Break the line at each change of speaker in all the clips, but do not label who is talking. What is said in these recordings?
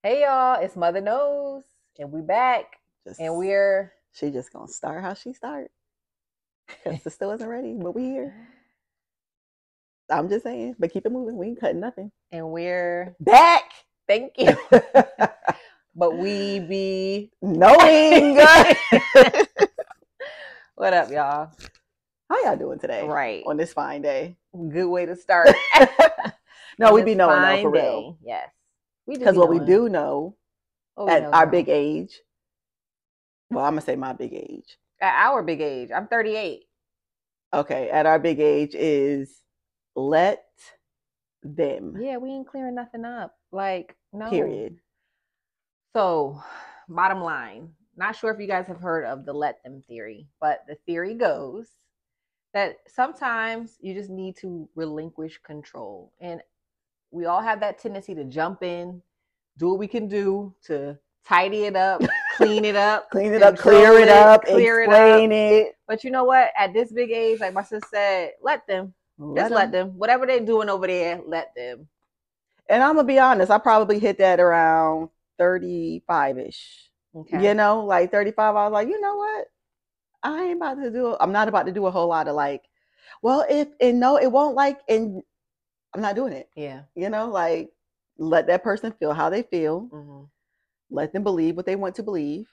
Hey y'all, it's Motha Knows, and we back,
Just
and we're
she just gonna start how she start because the still isn't ready, but we here. I'm just saying, but keep it moving. We ain't cutting nothing.
and we're
Back.
thank you, but we be
Knowing.
what up, y'all?
How y'all doing today?
Right,
On this fine day.
good way to start.
No,
On
we
this
be knowing though
fine
for
day.
real.
Yes, we do
Because
be
what we
knowing.
do know
What we
at
know,
our
girl.
big age. Well, I'm gonna say my big age.
At our big age, I'm 38.
Okay, at our big age is let them.
Yeah, we ain't clearing nothing up. Like, no.
Period.
So, bottom line, not sure if you guys have heard of the let them theory, but the theory goes that sometimes you just need to relinquish control. And we all have that tendency to jump in, do what we can do to tidy it up, clean it up,
clean it up, clear it up, explain it.
But you know what? At this big age, like my sister said, let them. Just let them. Whatever they're doing over there, let them.
And I'm going to be honest, I probably hit that around 35-ish. Okay. You know, like 35, I was like, you know what? I'm not about to do a whole lot of like, well, no, it won't like, and I'm not doing it.
Yeah.
You know, like let that person feel how they feel. Mm-hmm. Let them believe what they want to believe.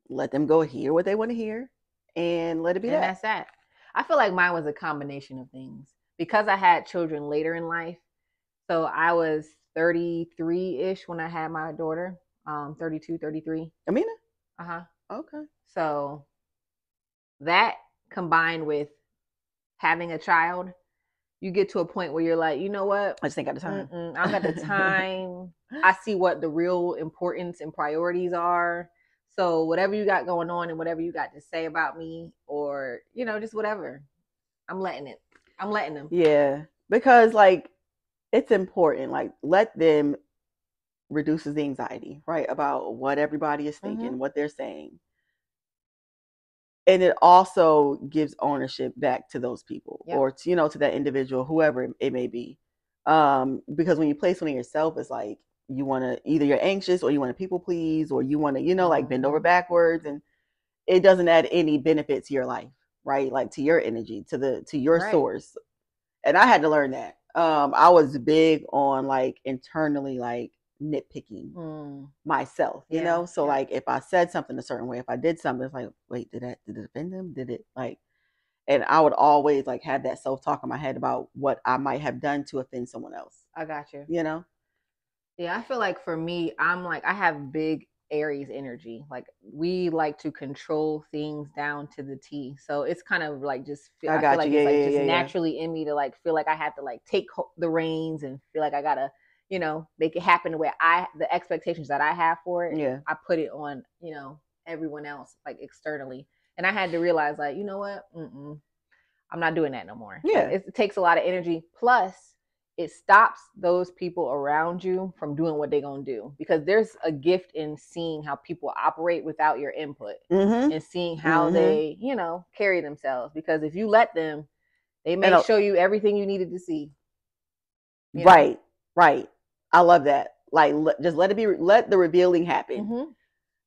Let them go hear what they want to hear and let it be that.
And that's that. I feel like mine was a combination of things because I had children later in life. So I was 33-ish when I had my daughter, 32, 33.
Amina?
Uh-huh.
Okay.
So that combined with having a child, you get to a point where you're like, you know what?
I just ain't got the time.
I don't got the time. I see what the real importance and priorities are. So whatever you got going on and whatever you got to say about me or, you know, just whatever, I'm letting it. I'm letting them.
Yeah. Because like, it's important. Like, let them reduces the anxiety, right? About what everybody is thinking, what they're saying. And it also gives ownership back to those people or to, you know, to that individual, whoever it may be. Because when you place one on yourself, it's like you want to either you're anxious or you want to people please or you want to, you know, like bend over backwards, and it doesn't add any benefit to your life, right? Like to your energy, to your source. And I had to learn that. I was big on like internally like nitpicking myself, you know? So like if I said something a certain way, if I did something, it's like, wait, did it offend them? Did it like, and I would always like have that self-talk in my head about what I might have done to offend someone else.
I got you.
You know?
Yeah, I feel like for me, I have big Aries energy. Like we like to control things down to the T. So it's kind of like I feel like it's like naturally in me to like feel like I have to like take the reins and feel like I gotta, you know, make it happen the way the expectations that I have for it.
Yeah.
I put it on, you know, everyone else like externally. And I had to realize like, you know what? I'm not doing that no more.
Yeah.
Like, it takes a lot of energy. Plus it stops those people around you from doing what they're going to do, because there's a gift in seeing how people operate without your input and seeing how they, you know, carry themselves. Because if you let them, they may show you everything you needed to see.
Right. Right. I love that. Like, just let the revealing happen.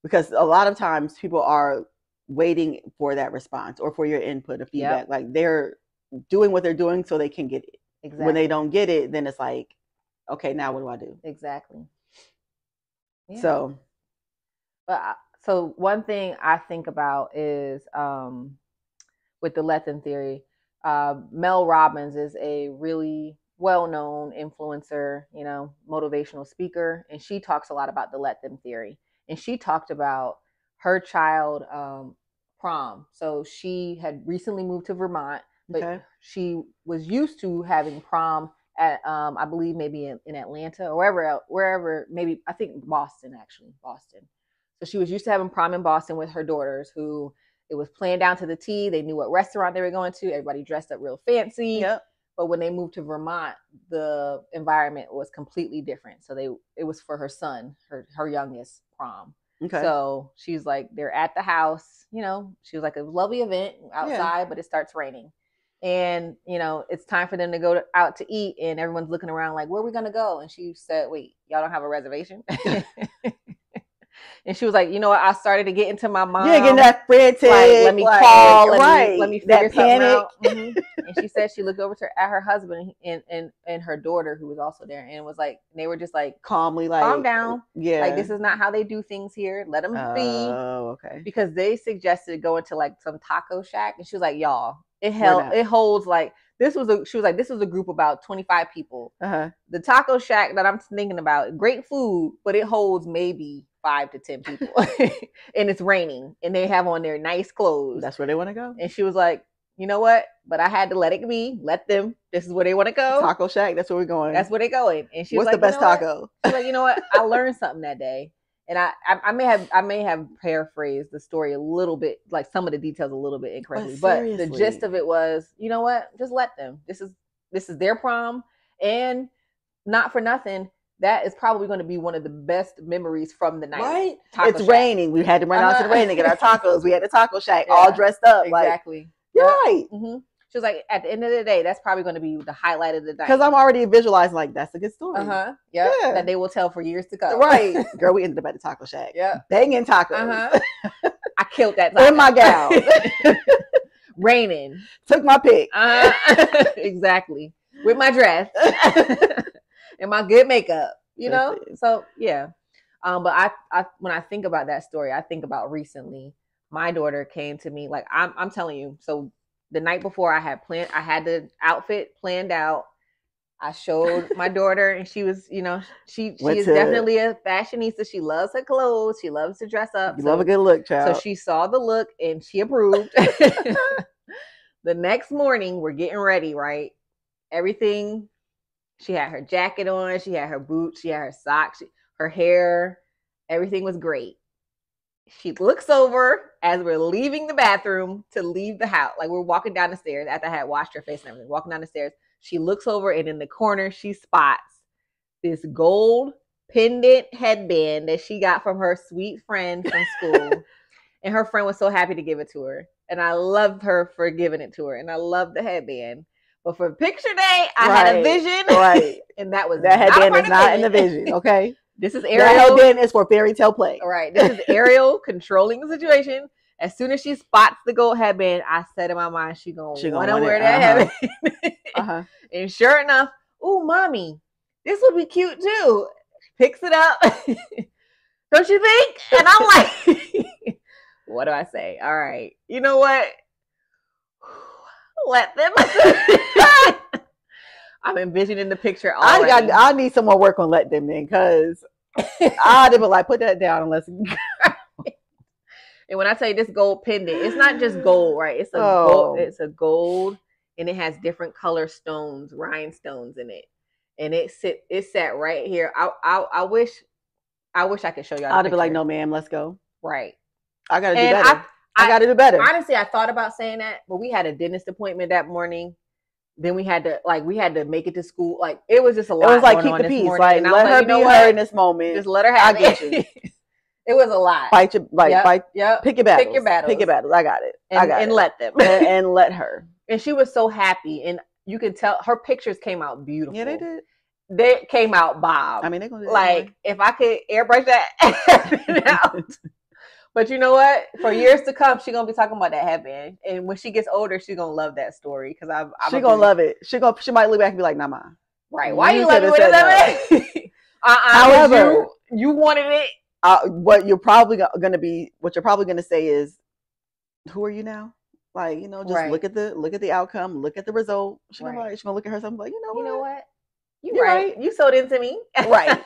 Because a lot of times people are waiting for that response or for your input or feedback. Like they're doing what they're doing so they can get it. Exactly. When they don't get it, then it's like, okay, now what do I do?
Exactly.
Yeah.
So one thing I think about is with the let them theory, Mel Robbins is a really well-known influencer, you know, motivational speaker, and she talks a lot about the let them theory. And she talked about her child prom. So she had recently moved to Vermont, but she was used to having prom at I believe maybe in Atlanta or wherever, maybe I think Boston. So she was used to having prom in Boston with her daughters, who it was planned down to the T. They knew what restaurant they were going to. Everybody dressed up real fancy.
Yep.
But when they moved to Vermont, the environment was completely different. So it was for her son, her youngest prom. Okay. So she's like, they're at the house, you know, she was like, a lovely event outside, but it starts raining. And it's time for them to go out to eat, and everyone's looking around like, where are we gonna go? And she said, wait, y'all don't have a reservation? And she was like, you know what? I started to get into my mom.
Yeah, getting that frantic.
Like, let me call.
Right.
Let me figure something out. Mm-hmm. And she said she looked over at her husband and her daughter, who was also there, and was like, they were just like
calmly, like,
calm down.
Yeah.
Like, this is not how they do things here. Let them be.
Oh, okay.
Because they suggested going to like some taco shack, and she was like, y'all, it holds like. She was like, this was a group about 25 people.
Uh-huh.
The taco shack that I'm thinking about, great food, but it holds maybe 5 to 10 people. And it's raining, and they have on their nice clothes.
That's where they want to go.
And she was like, you know what? But I had to let it be. Let them. This is where they want to go.
Taco shack. That's where we're going.
That's where they're going. And she was
like, what's the best taco?
She's like, you know what? I learned something that day. And I may have paraphrased the story a little bit, like some of the details a little bit incorrectly. But the gist of it was, you know what? Just let them. This is their prom, and not for nothing, that is probably going to be one of the best memories from the night.
Right?
It's
shack. Raining. We had to run out to the rain to get our tacos. We had the taco shack all dressed up.
Exactly.
Like, you're right.
Mm-hmm. She was like, at the end of the day, that's probably going to be the highlight of the night.
Because I'm already visualizing, like, that's a good story.
Uh-huh. Yep. Yeah. That they will tell for years to come.
Right. Girl, we ended up at the taco shack.
Yeah.
Banging tacos.
Uh-huh. I killed that taco.
In my gown.
Raining.
Took my pick.
Exactly. With my dress. And my good makeup. So, yeah. But I when I think about that story, I think about recently, my daughter came to me, like, I'm telling you, so the night before I had the outfit planned out. I showed my daughter, and she was, she is definitely a fashionista. She loves her clothes. She loves to dress up.
You love a good look, child.
So she saw the look and she approved. The next morning, we're getting ready, right? Everything. She had her jacket on. She had her boots. She had her socks. Her hair. Everything was great. She looks over as we're leaving the bathroom to leave the house. Like, we're walking down the stairs after I had washed her face and everything. Walking down the stairs. She looks over, and in the corner, she spots this gold pendant headband that she got from her sweet friend from school. And her friend was so happy to give it to her. And I loved her for giving it to her. And I loved the headband. But for picture day, I had a vision.
Right.
And that
headband is not in the vision. Okay.
This is Ariel.
That headband is for fairy tale play.
All right. This is Ariel controlling the situation. As soon as she spots the gold headband, I said in my mind, she gonna want to wear that headband. And sure enough, ooh, mommy, this would be cute too. Picks it up. Don't you think? And I'm like, what do I say? All right. You know what? Let them. I'm envisioning the picture already.
I need some more work on let them in, because I'd be like, put that down and let's.
And when I say this gold pendant, it's not just gold, right? It's gold. It's a gold, and it has different color stones, rhinestones in it, and it sat right here. I wish I could show y'all.
I'd be like, no, ma'am, let's go.
Right.
I gotta do better. I gotta do better.
Honestly, I thought about saying that, but we had a dentist appointment that morning. Then we had to make it to school. Like, it was just a lot.
It was like, keep the peace. Like, let her be her in this moment.
Just let her have it.
I get you.
It was a lot.
Fight your fight.
Yep.
Pick your battles.
Pick your battles.
Pick your battles. I got it.
And let them.
and let her.
And she was so happy, and you could tell her pictures came out beautiful.
Yeah, they did.
They came out Bob.
I mean, they're gonna do
like, if I could airbrush that out. But you know what? For years to come, she's gonna be talking about that headband, and when she gets older, she's gonna love that story, because
she's gonna love it. She might look back and be like, "Nah, ma."
Right? Why you let me with that? However, you wanted it.
What you're probably gonna say is, "Who are you now?" Like, just look at the outcome, look at the result. She's gonna look at herself and be like, you know what?
You're right. You sold into me.
Right.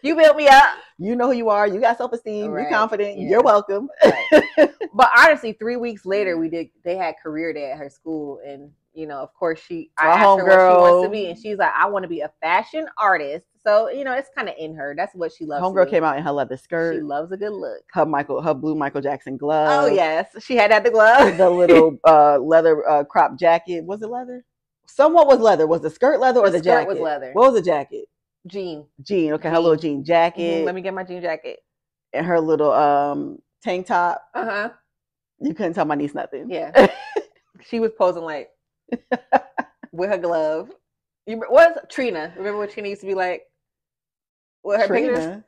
You built me up.
You know who you are. You got self-esteem. Right. You're confident. Yeah. You're welcome.
Right. But honestly, 3 weeks later, they had career day at her school, and of course, I asked her what she wants to be, and she's like, I want to be a fashion artist. So it's kind of in her. That's what she loves.
Homegirl came out in her leather skirt.
She loves a good look.
Her blue Michael Jackson glove.
Oh yes, she had the glove.
The little leather crop jacket. Was it leather? Somewhat was leather. Was the skirt leather or the jacket?
Was leather.
What was the jacket?
Jean.
Okay, her little jean jacket.
Mm-hmm. Let me get my jean jacket.
And her little tank top.
Uh-huh.
You couldn't tell my niece nothing.
Yeah. She was posing like, with her glove. What's Trina? Remember when Trina used to be like, what her pictures?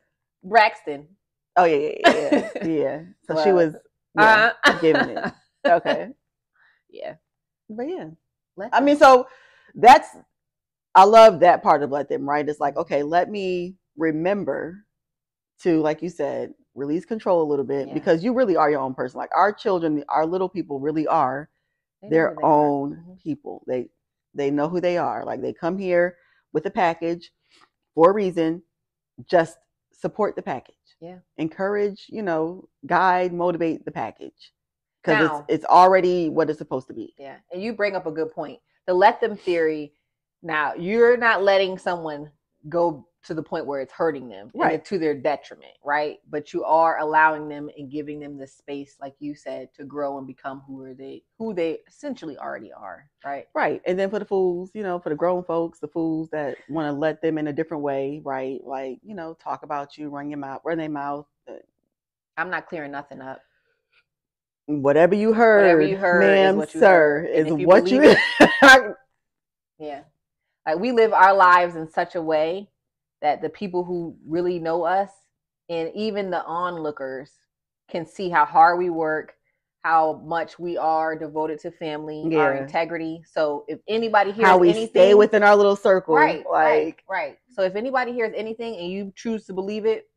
Braxton.
Oh yeah. So she was giving it. Okay.
Yeah.
But yeah. I mean, so I love that part of let them, right? It's like, okay, let me remember to, like you said, release control a little bit, because you really are your own person. Like our children, our little people really are their own people. They know who they are. Like they come here with a package for a reason. Just support the package.
Yeah.
Encourage, guide, motivate the package. Because it's already what it's supposed to be.
Yeah. And you bring up a good point. The let them theory. Now, you're not letting someone go to the point where it's hurting them,
right,
to their detriment, right? But you are allowing them and giving them the space, like you said, to grow and become who they essentially already are, right?
Right. And then for the fools, for the grown folks, the fools that want to let them in a different way, right? Like, talk about you, run their mouth.
I'm not clearing nothing up.
Whatever you heard, ma'am,
is what you
sir,
heard.
is what you
Yeah. Like we live our lives in such a way that the people who really know us and even the onlookers can see how hard we work, how much we are devoted to family, our integrity. So if anybody hears
how we
anything,
stay within our little circle,
right. So if anybody hears anything and you choose to believe it,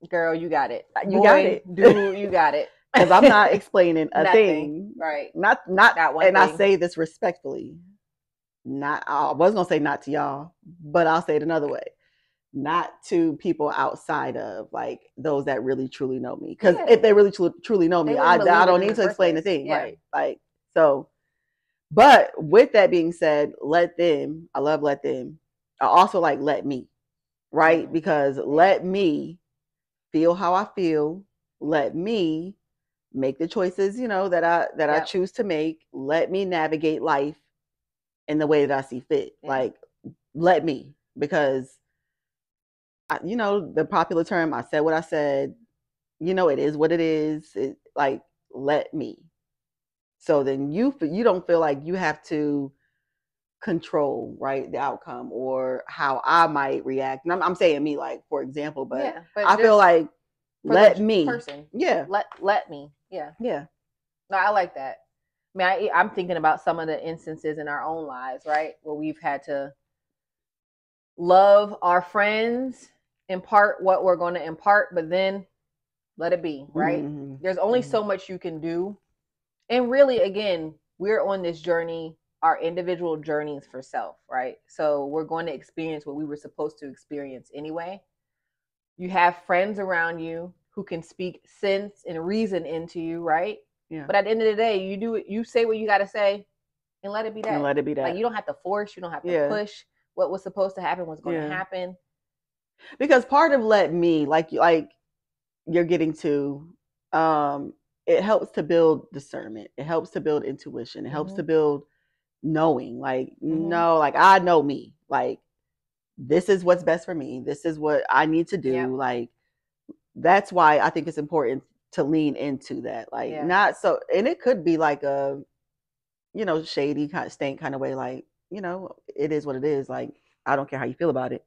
girl, you got it.
You got it.
Dude, you got it.
Because I'm not explaining a thing,
right?
Not that one. And thing. I say this respectfully. I was gonna say not to y'all, but I'll say it another way. Not to people outside of like those that really truly know me. Because if they really truly know me, I don't need to explain the thing, right? Like so. But with that being said, let them. I love let them. I also like let me, right? Mm-hmm. Because let me feel how I feel. Let me make the choices, that I choose to make. Let me navigate life in the way that I see fit. Yeah. Like, let me, because the popular term, I said what I said, it is what it is. It like, let me. So then you don't feel like you have to control, right, the outcome or how I might react. And I'm saying me, like, for example, but I feel like let me. Person. Yeah.
Let me. Yeah.
Yeah.
No, I like that. I mean, I'm thinking about some of the instances in our own lives, right, where we've had to love our friends, impart what we're going to impart, but then let it be, right? Mm-hmm. There's only so much you can do. And really, again, we're on this journey, our individual journeys for self, right? So we're going to experience what we were supposed to experience anyway. You have friends around you who can speak sense and reason into you, right?
Yeah.
But at the end of the day, you say what you got to say and let it be that.
And let it be that.
Like you don't have to force, you don't have to push. What was supposed to happen was going to happen.
Because part of let me, like you're getting to, it helps to build discernment. It helps to build intuition. It helps to build knowing. Like, no, like I know me. Like, this is what's best for me. This is what I need to do. Yep. Like, that's why I think it's important to lean into that. Like, not so, and it could be like a, shady kind of stank kind of way. Like, it is what it is. Like, I don't care how you feel about it.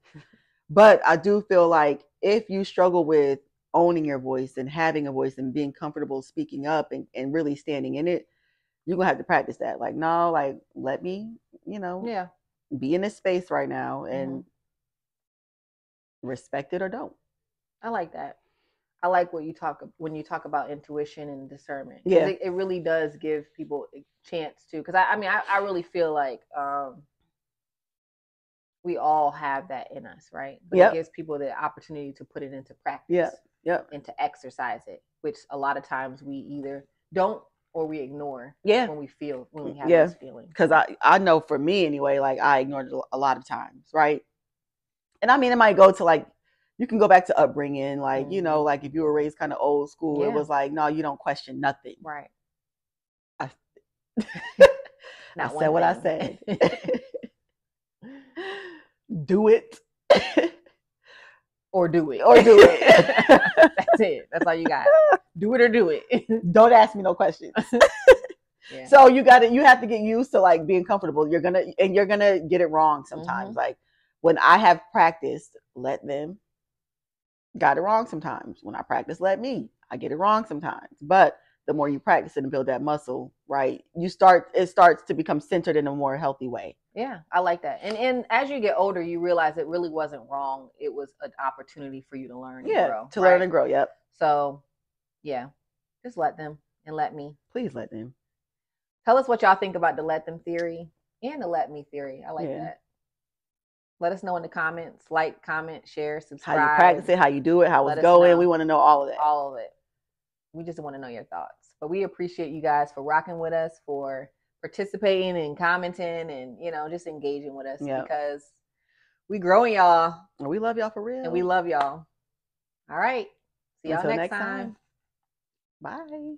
But I do feel like if you struggle with owning your voice and having a voice and being comfortable speaking up and really standing in it, you're going to have to practice that. Like, no, like, let me, be in this space right now and respect it or don't.
I like that. I like when you talk about intuition and discernment.
Yeah.
It really does give people a chance to, because I really feel like we all have that in us, right? But it gives people the opportunity to put it into practice and to exercise it, which a lot of times we either don't or we ignore when we have those feelings.
Because I know for me anyway, like I ignored it a lot of times, right? And I mean, it might go to like, you can go back to upbringing, like, like if you were raised kind of old school, it was like, no, you don't question nothing.
Right.
I said what I said. Do it.
Or do it.
That's
it. That's all you got. Do it or do it.
Don't ask me no questions.
Yeah.
So you have to get used to like being comfortable. You're gonna get it wrong sometimes.
Mm-hmm.
Like when I have practiced, let them, got it wrong sometimes. When I practice, let me, I get it wrong sometimes. But the more you practice it and build that muscle, right, it starts to become centered in a more healthy way.
Yeah, I like that. And as you get older, you realize it really wasn't wrong. It was an opportunity for you to learn and grow.
To learn and grow. Yep.
So, yeah, just let them and let me.
Please let them.
Tell us what y'all think about the let them theory and the let me theory. I like that. Let us know in the comments. Like, comment, share, subscribe.
How you practice it, how you do it, how it's going. We want to know all of that.
All of it. We just want to know your thoughts. But we appreciate you guys for rocking with us, for participating and commenting and, just engaging with us because we growing, y'all.
And we love y'all for real.
And we love y'all. All right. See y'all next time.
Bye.